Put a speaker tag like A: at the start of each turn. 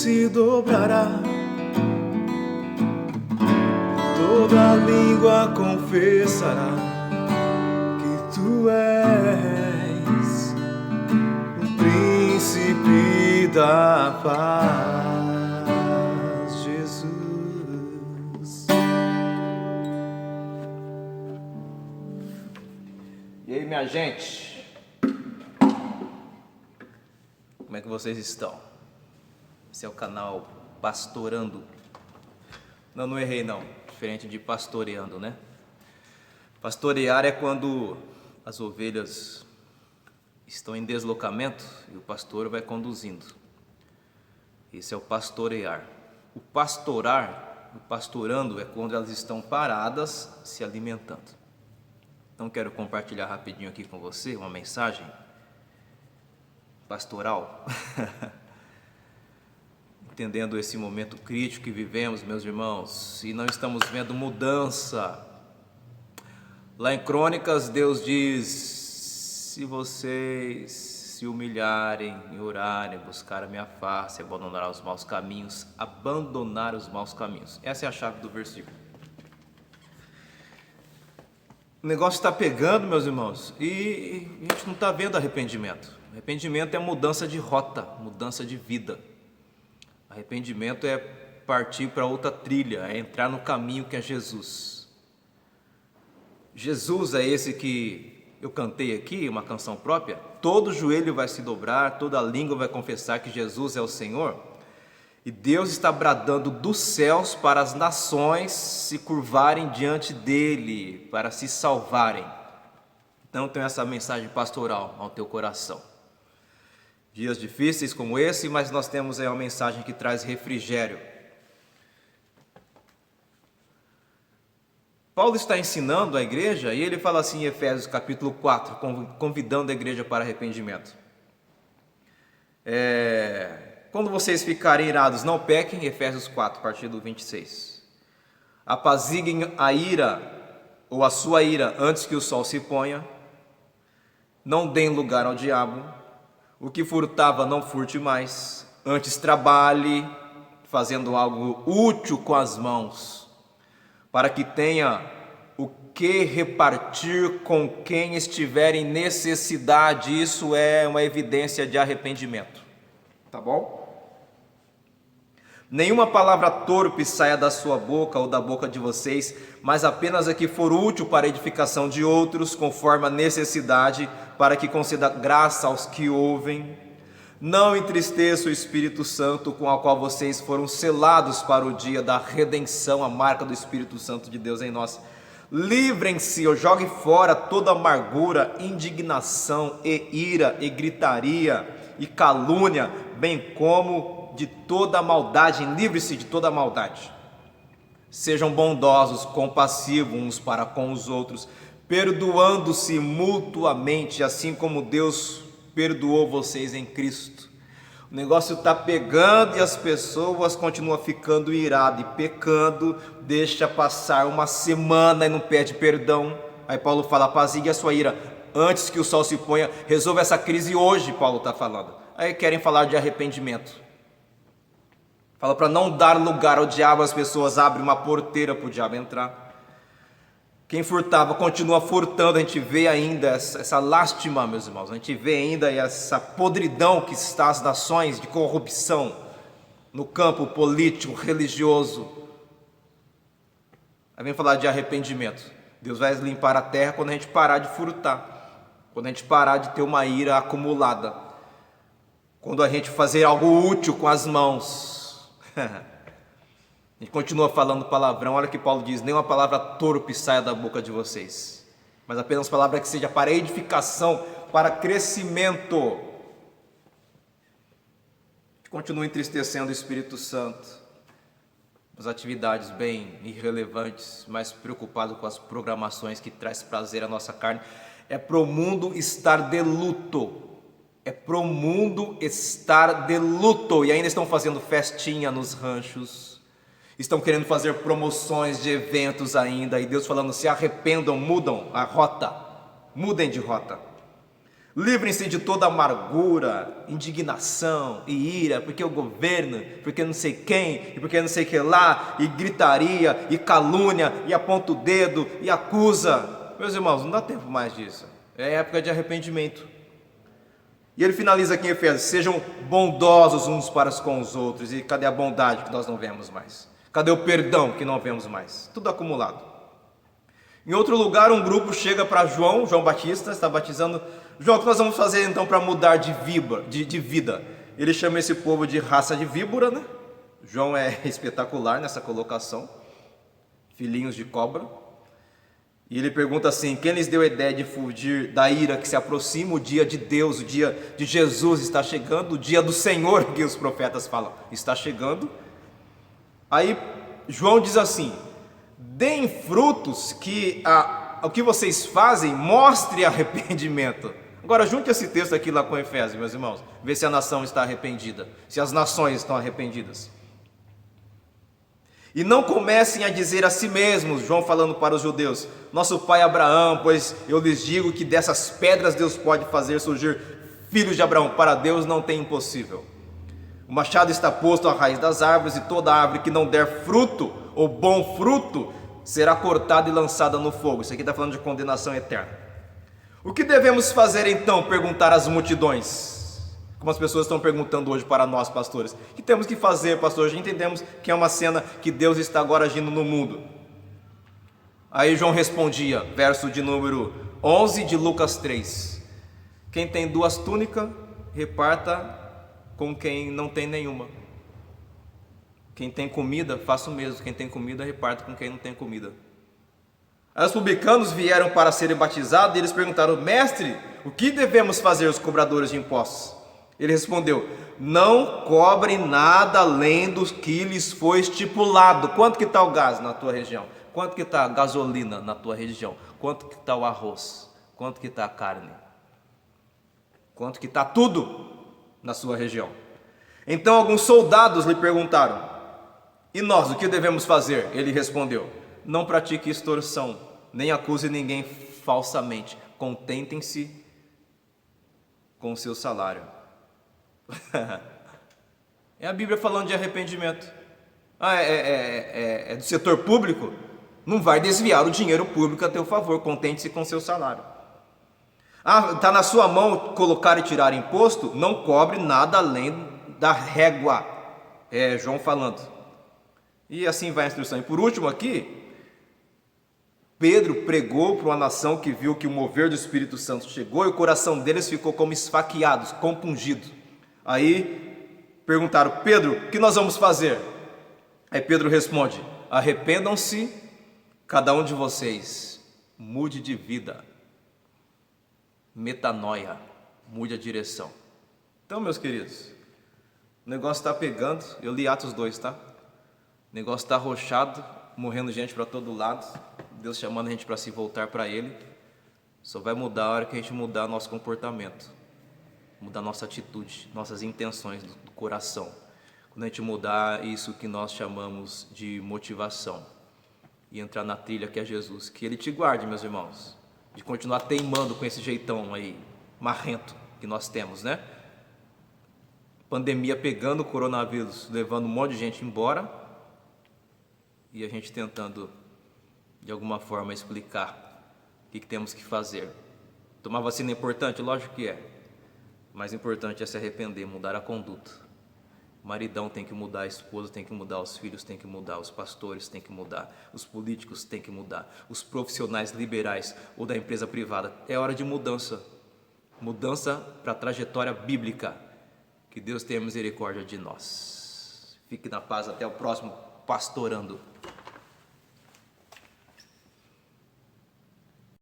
A: se dobrará, toda língua confessará que tu és o príncipe da paz, Jesus. E aí, minha gente? Como é que vocês estão? Esse é o canal Pastorando. Não errei não. Diferente de pastoreando, né? Pastorear é quando as ovelhas estão em deslocamento e o pastor vai conduzindo. Esse é o pastorear. O pastorar, o pastorando é quando elas estão paradas se alimentando. Então quero compartilhar rapidinho aqui com você uma mensagem pastoral. Entendendo esse momento crítico que vivemos, meus irmãos, e não estamos vendo mudança. Lá em Crônicas, Deus diz: se vocês se humilharem e orarem, buscar a minha face, abandonar os maus caminhos, abandonar os maus caminhos. Essa é a chave do versículo. O negócio está pegando, meus irmãos, e a gente não está vendo arrependimento. Arrependimento é mudança de rota, mudança de vida. Arrependimento é partir para outra trilha, é entrar no caminho que é Jesus. Jesus é esse que eu cantei aqui, uma canção própria. Todo joelho vai se dobrar, toda língua vai confessar que Jesus é o Senhor. E Deus está bradando dos céus para as nações se curvarem diante dele, para se salvarem. Então tenho essa mensagem pastoral ao teu coração. Dias difíceis como esse, mas nós temos aí uma mensagem que traz refrigério. Paulo está ensinando a igreja e ele fala assim em Efésios capítulo 4, convidando a igreja para arrependimento. Quando vocês ficarem irados, não pequem, Efésios 4, a partir do 26. Apaziguem a ira, ou a sua ira, antes que o sol se ponha. Não deem lugar ao diabo. O que furtava, não furte mais. Antes trabalhe, fazendo algo útil com as mãos, para que tenha o que repartir com quem estiver em necessidade. Isso é uma evidência de arrependimento. Tá bom? Nenhuma palavra torpe saia da sua boca ou da boca de vocês, mas apenas a que for útil para a edificação de outros, conforme a necessidade, para que conceda graça aos que ouvem. Não entristeça o Espírito Santo, com o qual vocês foram selados para o dia da redenção, a marca do Espírito Santo de Deus em nós. Livrem-se ou joguem fora toda amargura, indignação e ira e gritaria e calúnia, bem como de toda maldade. Livre-se de toda maldade. Sejam bondosos, compassivos uns para com os outros, perdoando-se mutuamente, assim como Deus perdoou vocês em Cristo. O negócio está pegando e as pessoas continuam ficando iradas e pecando. Deixa passar uma semana e não pede perdão. Aí Paulo fala: apazigue a sua ira antes que o sol se ponha. Resolva essa crise hoje, Paulo está falando. Aí querem falar de arrependimento. Fala para não dar lugar ao diabo, as pessoas abrem uma porteira para o diabo entrar. Quem furtava continua furtando. A gente vê ainda essa lástima, meus irmãos. A gente vê ainda essa podridão que está as nações de corrupção no campo político, religioso. Aí vem falar de arrependimento. Deus vai limpar a terra quando a gente parar de furtar, quando a gente parar de ter uma ira acumulada, quando a gente fazer algo útil com as mãos. A gente continua falando palavrão. Olha que Paulo diz: nenhuma palavra torpe saia da boca de vocês, mas apenas palavra que seja para edificação, para crescimento. A gente continua entristecendo o Espírito Santo, as atividades bem irrelevantes, mais preocupado com as programações que traz prazer à nossa carne. É pro mundo estar de luto. É pro mundo estar de luto. E ainda estão fazendo festinha nos ranchos. Estão querendo fazer promoções de eventos ainda. E Deus falando: se arrependam, mudam a rota. Mudem de rota. Livrem-se de toda amargura, indignação e ira, porque o governo, porque não sei quem, e porque não sei que lá, e gritaria, e calúnia, e aponta o dedo, e acusa. Meus irmãos, não dá tempo mais disso. É época de arrependimento. E ele finaliza aqui em Efésios: sejam bondosos uns para com os outros. E cadê a bondade que nós não vemos mais? Cadê o perdão que não vemos mais? Tudo acumulado. Em outro lugar, um grupo chega para João Batista, está batizando. João, o que nós vamos fazer então para mudar de vida? Ele chama esse povo de raça de víbora, né? João é espetacular nessa colocação. Filhinhos de cobra. E ele pergunta assim: quem lhes deu a ideia de fugir da ira que se aproxima? O dia de Deus, o dia de Jesus está chegando, o dia do Senhor que os profetas falam está chegando. Aí João diz assim: deem frutos que o que vocês fazem mostre arrependimento. Agora junte esse texto aqui lá com Efésios, meus irmãos, vê se a nação está arrependida, se as nações estão arrependidas. E não comecem a dizer a si mesmos, João falando para os judeus: nosso pai Abraão, pois eu lhes digo que dessas pedras Deus pode fazer surgir filhos de Abraão. Para Deus não tem impossível. O machado está posto à raiz das árvores, e toda árvore que não der fruto, ou bom fruto, será cortada e lançada no fogo. Isso aqui está falando de condenação eterna. O que devemos fazer então? Perguntar às multidões, como as pessoas estão perguntando hoje para nós, pastores. O que temos que fazer, pastor? Já entendemos que é uma cena que Deus está agora agindo no mundo. Aí João respondia, verso de número 11 de Lucas 3: quem tem 2 túnicas, reparta com quem não tem nenhuma. Quem tem comida, faça o mesmo. Quem tem comida, reparta com quem não tem comida. Aí os publicanos vieram para serem batizados e eles perguntaram: mestre, o que devemos fazer, os cobradores de impostos? Ele respondeu: não cobrem nada além do que lhes foi estipulado. Quanto que está o gás na tua região? Quanto que está a gasolina na tua região? Quanto que está o arroz? Quanto que está a carne? Quanto que está tudo na sua região? Então alguns soldados lhe perguntaram: e nós, o que devemos fazer? Ele respondeu: não pratique extorsão, nem acuse ninguém falsamente. Contentem-se com o seu salário. É a Bíblia falando de arrependimento. É do setor público? Não vai desviar o dinheiro público a teu favor. Contente-se com o seu salário. Está na sua mão colocar e tirar imposto? Não cobre nada além da régua. É João falando. E assim vai a instrução. E por último aqui, Pedro pregou para uma nação que viu que o mover do Espírito Santo chegou e o coração deles ficou como esfaqueado, compungido. Aí perguntaram: Pedro, o que nós vamos fazer? Aí Pedro responde: arrependam-se, cada um de vocês, mude de vida, metanoia, mude a direção. Então, meus queridos, o negócio está pegando. Eu li Atos 2, tá? O negócio está arrochado, morrendo gente para todo lado. Deus chamando a gente para se voltar para Ele. Só vai mudar a hora que a gente mudar nosso comportamento, mudar nossa atitude, nossas intenções do coração. Quando a gente mudar isso que nós chamamos de motivação e entrar na trilha que é Jesus. Que Ele te guarde, meus irmãos, de continuar teimando com esse jeitão aí marrento que nós temos, né? Pandemia pegando, o coronavírus levando um monte de gente embora, e a gente tentando de alguma forma explicar o que temos que fazer. Tomar vacina é importante? Lógico que é. Mais importante é se arrepender, mudar a conduta. O maridão tem que mudar, a esposa tem que mudar, os filhos tem que mudar, os pastores tem que mudar, os políticos tem que mudar, os profissionais liberais ou da empresa privada. É hora de mudança. Mudança para a trajetória bíblica. Que Deus tenha misericórdia de nós. Fique na paz, até o próximo Pastorando.